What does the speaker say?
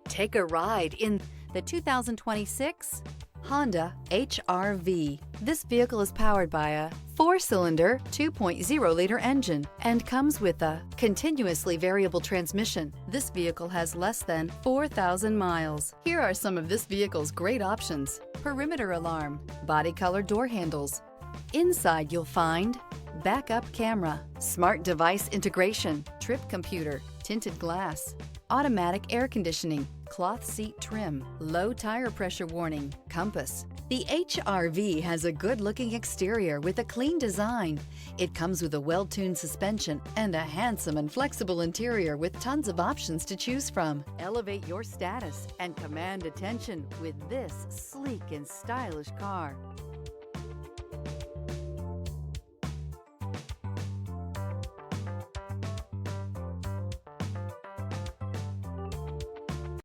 Take a ride in the 2026 Honda HR-V. This vehicle is powered by a 4-cylinder, 2.0-liter engine and comes with a continuously variable transmission. This vehicle has less than 4,000 miles. Here are some of this vehicle's great options: perimeter alarm, body color door handles. Inside you'll find backup camera, smart device integration, trip computer, tinted glass, automatic air conditioning, cloth seat trim, low tire pressure warning, compass. The HR-V has a good-looking exterior with a clean design. It comes with a well-tuned suspension and a handsome and flexible interior with tons of options to choose from. Elevate your status and command attention with this sleek and stylish car.